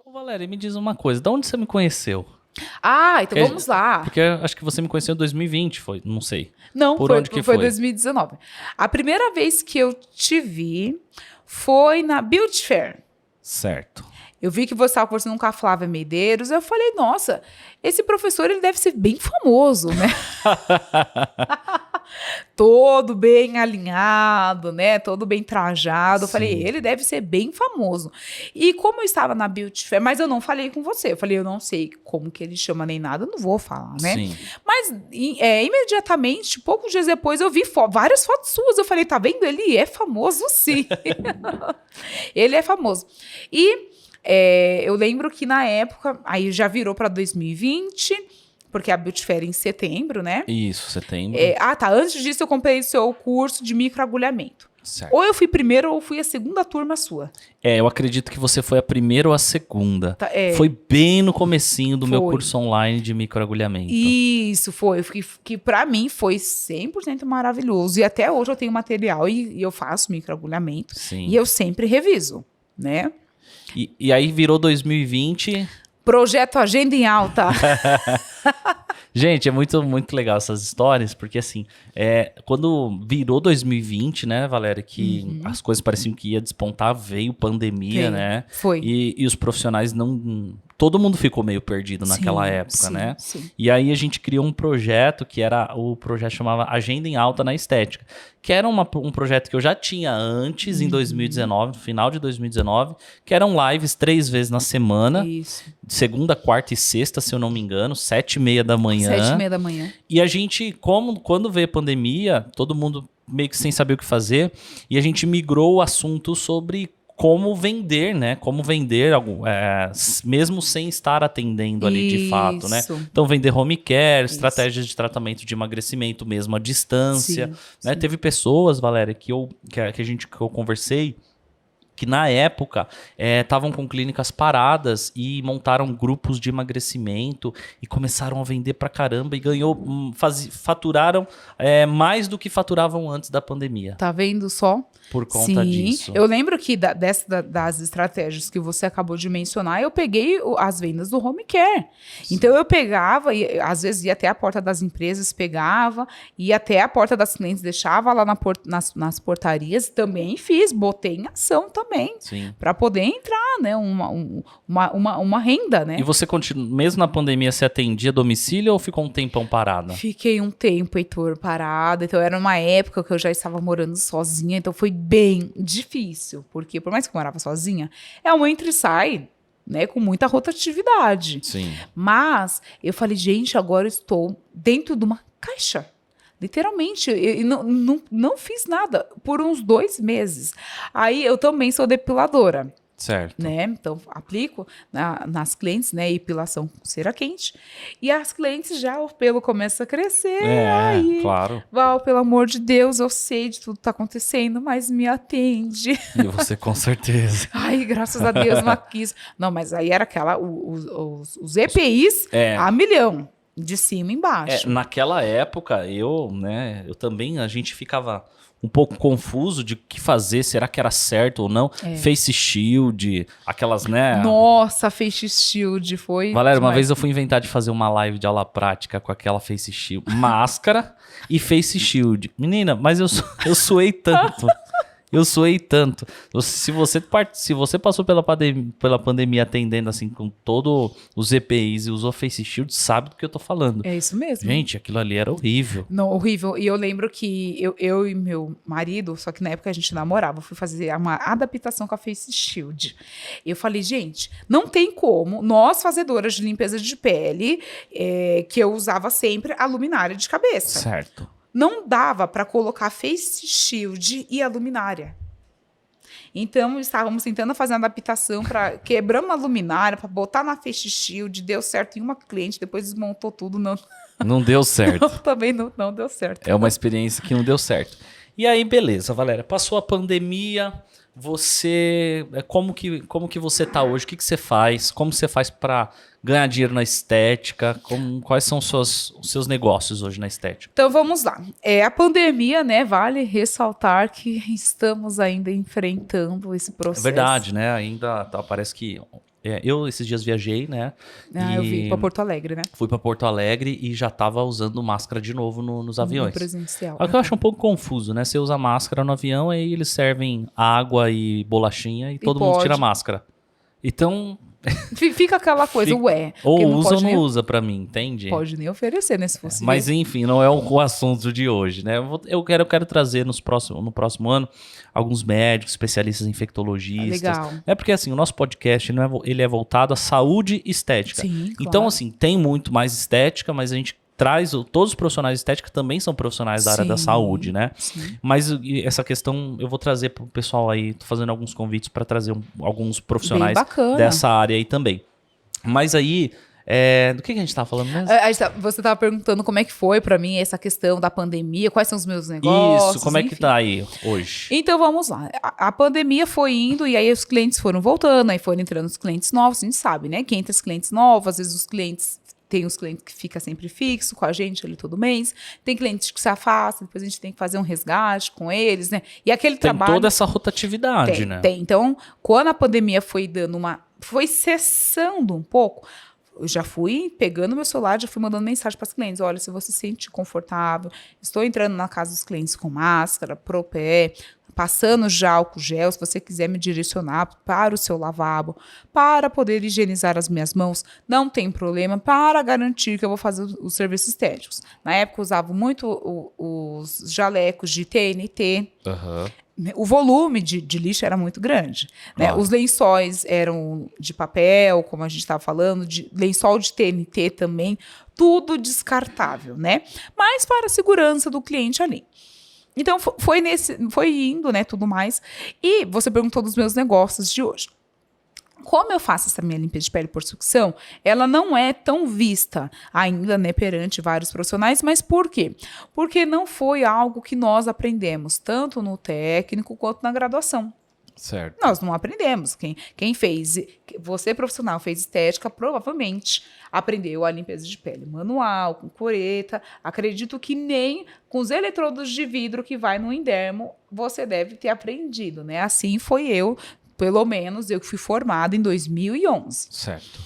Ô, Valéria, me diz uma coisa, de onde você me conheceu? Ah, então Porque, vamos lá. porque acho que você me conheceu em 2020, foi? Não sei. Não, Por foi, onde que foi foi? 2019. A primeira vez que eu te vi foi na Beauty Fair. Certo. Eu vi que você estava conversando com a Flávia Medeiros. Eu falei, nossa, esse professor ele deve ser bem famoso, né? Todo bem alinhado, né? Todo bem trajado. Eu falei, Sim. ele deve ser bem famoso. E como eu estava na Beauty Fair, mas eu não falei com você. Eu falei, eu não sei como que ele chama nem nada, eu não vou falar, né? Sim. Mas imediatamente, poucos dias depois, eu vi várias fotos suas. Eu falei, tá vendo? Ele é famoso, sim. Ele é famoso. E eu lembro que na época, aí já virou para 2020, porque a Beauty Fair é em setembro, né? Isso, setembro. Tá. Antes disso, eu comprei o seu curso de microagulhamento. Certo. Ou eu fui primeiro ou fui a segunda turma sua. Eu acredito que você foi a primeira ou a segunda. Tá, Foi bem no comecinho do meu Foi. curso online de microagulhamento. Isso, foi. Que pra mim foi 100% maravilhoso. E até hoje eu tenho material e eu faço microagulhamento. Sim. E eu sempre reviso, né? E aí virou 2020. Projeto Agenda em Alta. Gente, é muito, muito legal essas histórias, porque assim, quando virou 2020, né, Valéria, que as coisas pareciam que ia despontar, veio pandemia, Veio, né? foi. E os profissionais não... Todo mundo ficou meio perdido naquela época, sim, né? Sim. E aí a gente criou um projeto o projeto chamava Agenda em Alta na Estética, que era um projeto que eu já tinha antes, em 2019, no final de 2019, que eram lives 3 vezes na semana, Isso. segunda, quarta e sexta, se eu não me engano, 7h30 da manhã. 7h30 da manhã. E a gente, quando veio a pandemia, todo mundo meio que sem saber o que fazer, e a gente migrou o assunto sobre como vender, né? Como vender, mesmo sem estar atendendo ali de fato, né? Isso. Então, vender home care, estratégias de tratamento de emagrecimento mesmo à distância, Sim, né? sim. Teve pessoas, Valéria, que eu conversei, que na época estavam com clínicas paradas e montaram grupos de emagrecimento e começaram a vender pra caramba e faturaram mais do que faturavam antes da pandemia. Tá vendo só? Por conta Sim. disso. Eu lembro que das estratégias que você acabou de mencionar, eu peguei as vendas do home care. Sim. Então eu pegava, e, às vezes ia até a porta das empresas, pegava, ia até a porta das clientes, deixava lá nas portarias, também fiz, botei em ação também, para poder entrar, né, uma renda, né? E você continua, mesmo na pandemia, você atendia a domicílio ou ficou um tempão parada? Fiquei um tempo, Heitor, parada. Então, era uma época que eu já estava morando sozinha. Então, foi bem difícil. Porque, por mais que eu morava sozinha, é um entra e sai, né? Com muita rotatividade. Sim. Mas, eu falei, gente, agora eu estou dentro de uma caixa. Literalmente. Eu não fiz nada por uns 2 meses. Aí, eu também sou depiladora. Certo. Né? Então, aplico nas clientes, né? Epilação com cera quente. E as clientes já, o pelo começa a crescer. Aí, claro. Val, pelo amor de Deus, eu sei de tudo que tá acontecendo, mas me atende. E você, com certeza. Ai, graças a Deus, não quis. Não, mas aí era os EPIs a milhão, de cima e embaixo. Naquela época, a gente ficava um pouco confuso de o que fazer, será que era certo ou não? Face Shield, aquelas, né? Nossa, Face Shield foi... Valéria, uma vez eu fui inventar de fazer uma live de aula prática com aquela Face Shield. Máscara e Face Shield. Menina, mas eu suei tanto. Eu suei tanto. Se você passou pela pandemia atendendo assim com todos os EPIs e usou Face Shield, sabe do que eu tô falando. É isso mesmo. Gente, aquilo ali era horrível. Não, horrível. E eu lembro que eu e meu marido, só que na época a gente namorava, fui fazer uma adaptação com a Face Shield. Eu falei, gente, não tem como nós, fazedoras de limpeza de pele, que eu usava sempre a luminária de cabeça. Certo. Não dava para colocar Face Shield e a luminária. Então, estávamos tentando fazer uma adaptação para quebramos a luminária, para botar na Face Shield, deu certo em uma cliente, depois desmontou tudo. Não deu certo. Também não deu certo. É uma experiência que não deu certo. E aí, beleza, Valéria, passou a pandemia, como que você tá hoje? O que você faz? Como você faz para ganhar dinheiro na estética? Quais são os seus negócios hoje na estética? Então vamos lá. A pandemia, né? Vale ressaltar que estamos ainda enfrentando esse processo. É verdade, né? Ainda parece que eu esses dias viajei, né? Eu vi, pra Porto Alegre, né? Fui pra Porto Alegre e já tava usando máscara de novo nos aviões. No presencial. É o que eu acho um pouco confuso, né? Você usa máscara no avião, aí eles servem água e bolachinha e todo mundo tira a máscara. Então... Fica aquela coisa, ué. Ou usa ou não usa pra mim, entende? Pode nem oferecer, né? Se fosse mas enfim, não é o assunto de hoje, né? Eu quero trazer no próximo ano alguns médicos, especialistas em infectologistas. Legal. É porque assim, o nosso podcast ele é voltado à saúde e estética. Sim, então claro. assim, tem muito mais estética, mas a gente traz, todos os profissionais de estética também são profissionais da área da saúde, né? Sim. Mas essa questão eu vou trazer pro pessoal aí, tô fazendo alguns convites para trazer alguns profissionais dessa área aí também. Mas aí, do que a gente tava falando mesmo? Você tava perguntando como é que foi pra mim essa questão da pandemia, quais são os meus negócios. Isso, como é que tá aí hoje? Então vamos lá. A pandemia foi indo e aí os clientes foram voltando, aí foram entrando os clientes novos, a gente sabe, né? Que entra os clientes novos, às vezes os clientes... Tem os clientes que ficam sempre fixo com a gente ali todo mês. Tem clientes que se afastam, depois a gente tem que fazer um resgate com eles, né? E aquele trabalho... Tem toda essa rotatividade, né? Tem. Então, quando a pandemia foi foi cessando um pouco, eu já fui pegando meu celular, já fui mandando mensagem para os clientes. Olha, se você se sente confortável, estou entrando na casa dos clientes com máscara, pro pé, passando já álcool gel, se você quiser me direcionar para o seu lavabo, para poder higienizar as minhas mãos, não tem problema, para garantir que eu vou fazer os serviços estéticos. Na época, eu usava muito os jalecos de TNT. O volume de lixo era muito grande. Né? Os lençóis eram de papel, como a gente estava falando, lençol de TNT também, tudo descartável, né? Mas para a segurança do cliente ali. Então, foi indo, né, tudo mais. E você perguntou dos meus negócios de hoje. Como eu faço essa minha limpeza de pele por sucção, ela não é tão vista ainda, né, perante vários profissionais, mas por quê? Porque não foi algo que nós aprendemos, tanto no técnico quanto na graduação. Certo. Nós não aprendemos. Quem fez, você profissional fez estética, provavelmente aprendeu a limpeza de pele manual, com cureta. Acredito que nem com os eletrodos de vidro que vai no Indermo, você deve ter aprendido, né? Assim foi eu, pelo menos eu que fui formada em 2011. Certo.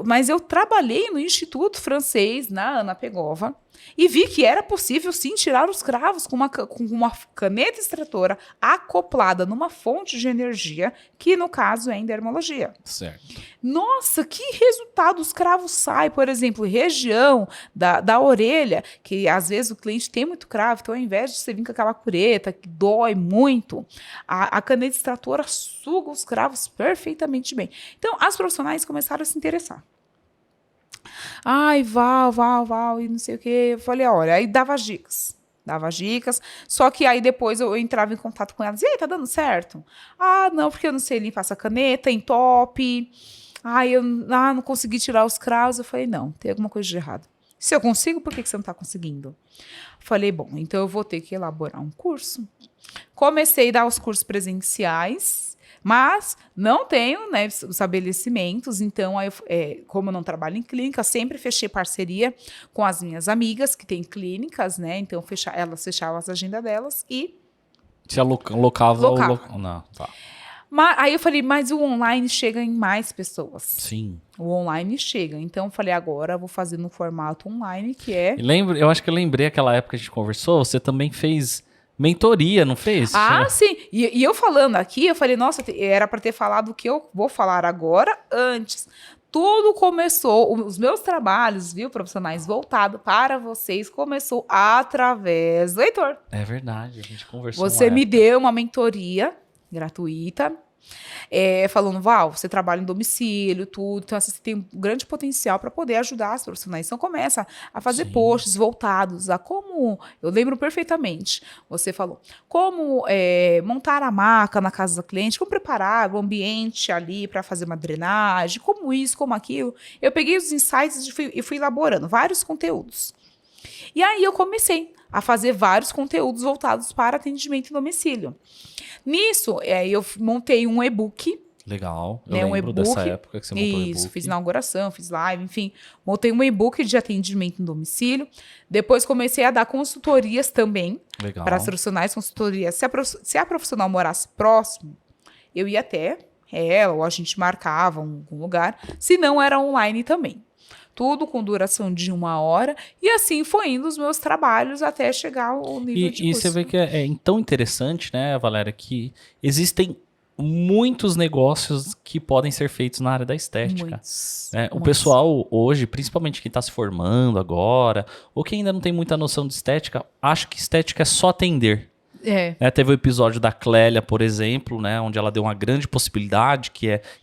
Mas eu trabalhei no Instituto Francês, na Ana Pegova, e vi que era possível, sim, tirar os cravos com uma caneta extratora acoplada numa fonte de energia, que no caso é em dermologia. Certo. Nossa, que resultado! Os cravos saem, por exemplo, região da orelha, que às vezes o cliente tem muito cravo, então ao invés de você vir com aquela cureta, que dói muito, a caneta extratora suga os cravos perfeitamente bem. Então, as profissionais começaram a se interessar. Ai, Val, e não sei o quê. Eu falei, olha, aí dava dicas, só que aí depois eu entrava em contato com elas, e aí, tá dando certo? Ah, não, porque eu não sei limpar essa caneta, entope. Eu não consegui tirar os cravos. Eu falei, não, tem alguma coisa de errado. Se eu consigo, por que você não tá conseguindo? Falei, bom, então eu vou ter que elaborar um curso. Comecei a dar os cursos presenciais, mas não tenho, né, estabelecimentos, então, como eu não trabalho em clínica, sempre fechei parceria com as minhas amigas que têm clínicas, né, então elas fechavam as agendas delas e... Se alocava. Não, tá. Aí eu falei, mas o online chega em mais pessoas. Sim. O online chega, então eu falei, agora eu vou fazer no formato online, que é... Eu acho que eu lembrei aquela época que a gente conversou, você também fez... mentoria, não fez? Sim. E eu falando aqui, eu falei, nossa, era para ter falado o que eu vou falar agora antes. Tudo começou, os meus trabalhos, viu, profissionais, voltado para vocês, começou através do Heitor. É verdade, a gente conversou. Você me deu uma mentoria gratuita, falando, Val, você trabalha em domicílio, tudo, então você tem um grande potencial para poder ajudar as profissionais. Então começa a fazer posts voltados a como, eu lembro perfeitamente, você falou, como montar a maca na casa do cliente, como preparar o ambiente ali para fazer uma drenagem, como isso, como aquilo. Eu peguei os insights e fui elaborando vários conteúdos. E aí eu comecei a fazer vários conteúdos voltados para atendimento em domicílio. Nisso, eu montei um e-book. Legal, eu lembro dessa época que você montou o e-book. Isso, fiz inauguração, fiz live, enfim. Montei um e-book de atendimento em domicílio. Depois comecei a dar consultorias também. Legal. Para as profissionais, consultorias. Se a profissional morasse próximo, eu ia até ela, ou a gente marcava algum lugar, se não era online também. Tudo com duração de 1 hora, e assim foi indo os meus trabalhos até chegar ao nível de E curso. você vê que é tão interessante, né, Valéria, que existem muitos negócios que podem ser feitos na área da estética. Muitos, O muitos. pessoal hoje, principalmente quem está se formando agora, ou quem ainda não tem muita noção de estética, acha que estética é só atender. Teve o episódio da Clélia, por exemplo, né, onde ela deu uma grande possibilidade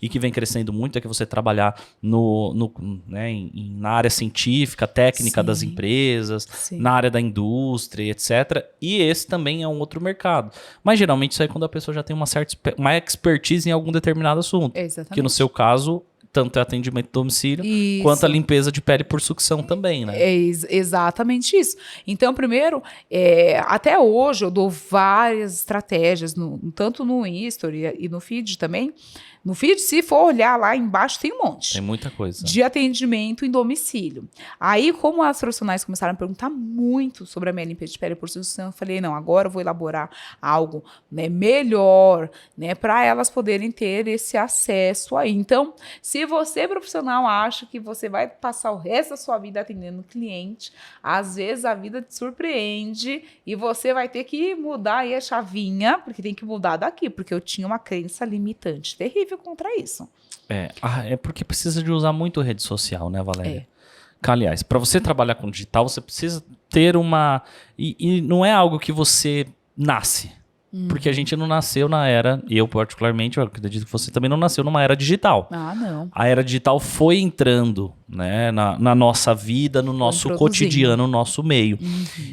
e que vem crescendo muito, é que você trabalhar na área científica, técnica Sim. das empresas, Sim. na área da indústria, etc. E esse também é um outro mercado. Mas geralmente isso é quando a pessoa já tem uma expertise em algum determinado assunto. Exatamente. Que no seu caso, tanto é atendimento a domicílio, Isso. quanto a limpeza de pele por sucção também, né? É exatamente isso. Então, primeiro, até hoje eu dou várias estratégias, tanto no History e no Feed também. No Feed, se for olhar lá embaixo, tem um monte. Tem muita coisa. De atendimento em domicílio. Aí, como as profissionais começaram a perguntar muito sobre a minha limpeza de pele por sucção, eu falei, não, agora eu vou elaborar algo, né, melhor, né, para elas poderem ter esse acesso aí. Então, se você, profissional, acha que você vai passar o resto da sua vida atendendo cliente, às vezes a vida te surpreende e você vai ter que mudar aí a chavinha, porque tem que mudar daqui, porque eu tinha uma crença limitante terrível contra isso. É porque precisa de usar muito rede social, né, Valéria? Aliás, para você trabalhar com digital, você precisa ter uma... E não é algo que você nasce. Porque a gente não nasceu na era... Eu, particularmente, eu acredito que você também não nasceu numa era digital. Ah, não. A era digital foi entrando, né, na nossa vida, no nosso cotidiano, no nosso meio.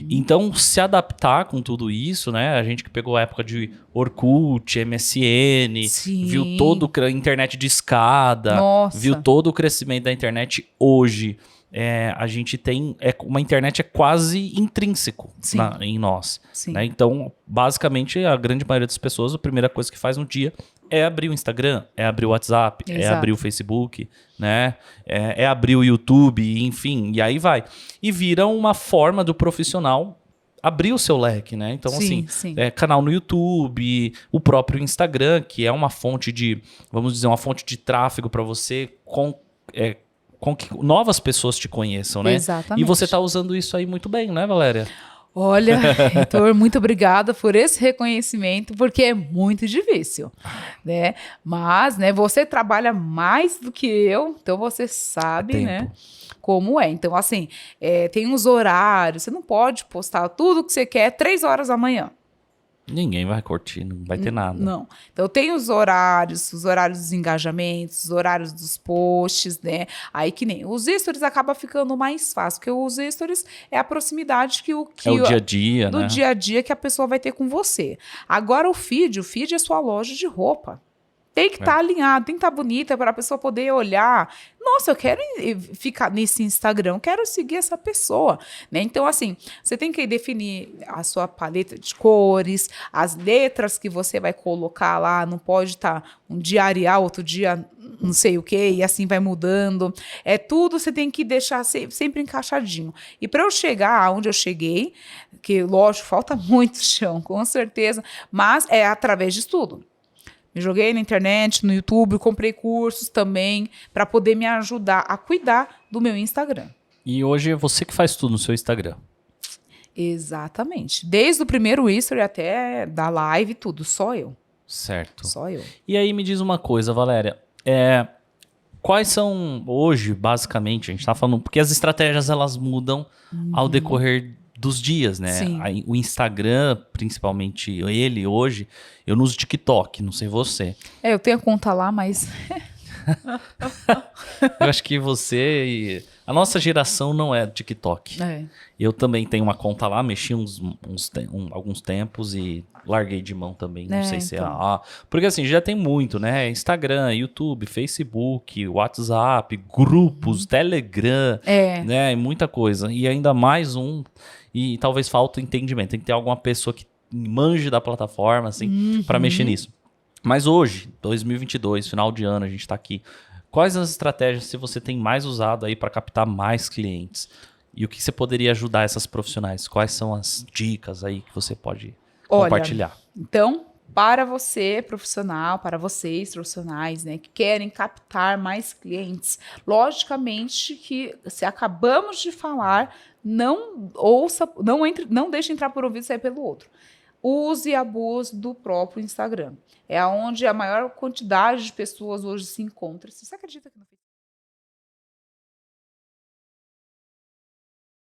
Então, se adaptar com tudo isso, né? A gente que pegou a época de Orkut, MSN, Sim. viu todo a internet de escada, Nossa. viu todo o crescimento da internet hoje. A gente tem... uma internet quase intrínseco em nós. Né? Então, basicamente, a grande maioria das pessoas, a primeira coisa que faz no dia é abrir o Instagram, é abrir o WhatsApp, é abrir o Facebook, né? É abrir o YouTube, enfim, e aí vai. E vira uma forma do profissional abrir o seu leque, né? Então, Sim. canal no YouTube, o próprio Instagram, que é uma fonte de, vamos dizer, uma fonte de tráfego para você com que novas pessoas te conheçam, né? Exatamente. E você tá usando isso aí muito bem, né, Valéria? Olha, Heitor, muito obrigada por esse reconhecimento, porque é muito difícil, né? Mas, né, você trabalha mais do que eu, então você sabe, né, como é. Então, assim, tem uns horários, você não pode postar tudo que você quer 3 horas da manhã. Ninguém vai curtir, não vai ter nada. Não. Então, tem os horários dos engajamentos, os horários dos posts, né? Aí que nem os stories acaba ficando mais fácil, porque os stories é a proximidade que o dia a dia, do né? dia a dia que a pessoa vai ter com você. Agora, o feed é sua loja de roupa. Tem que estar alinhado, tem que estar bonita para a pessoa poder olhar. Nossa, eu quero ficar nesse Instagram, eu quero seguir essa pessoa, né? Então, assim, você tem que definir a sua paleta de cores, as letras que você vai colocar lá, não pode estar um dia Arial, outro dia não sei o quê, e assim vai mudando. Tudo você tem que deixar sempre encaixadinho. E para eu chegar aonde eu cheguei, que lógico, falta muito chão, com certeza, mas é através de estudo. Me joguei na internet, no YouTube, comprei cursos também para poder me ajudar a cuidar do meu Instagram. E hoje é você que faz tudo no seu Instagram. Exatamente. Desde o primeiro history até da live, tudo. Só eu. Certo. Só eu. E aí me diz uma coisa, Valéria. Quais são hoje, basicamente, a gente tá falando... Porque as estratégias, elas mudam ao decorrer dos dias, né? Sim. Aí, o Instagram, principalmente ele hoje, eu não uso TikTok, não sei você. Eu tenho a conta lá, mas... Eu acho que você... A nossa geração não é TikTok. Eu também tenho uma conta lá, mexi alguns tempos e larguei de mão também. Não sei se então. Porque assim, já tem muito, né? Instagram, YouTube, Facebook, WhatsApp, grupos, Telegram, né? Muita coisa. E ainda mais e talvez falta entendimento. Tem que ter alguma pessoa que manje da plataforma, assim, para mexer nisso. Mas hoje, 2022, final de ano, a gente tá aqui. Quais as estratégias que você tem mais usado aí para captar mais clientes? E o que você poderia ajudar essas profissionais? Quais são as dicas aí que você pode compartilhar? Então, para você, profissional, para vocês, profissionais, né, que querem captar mais clientes, logicamente que se acabamos de falar, não ouça, não deixe entrar por um ouvido e sair pelo outro. Use e abuse do próprio Instagram. É onde a maior quantidade de pessoas hoje se encontra. Você acredita que no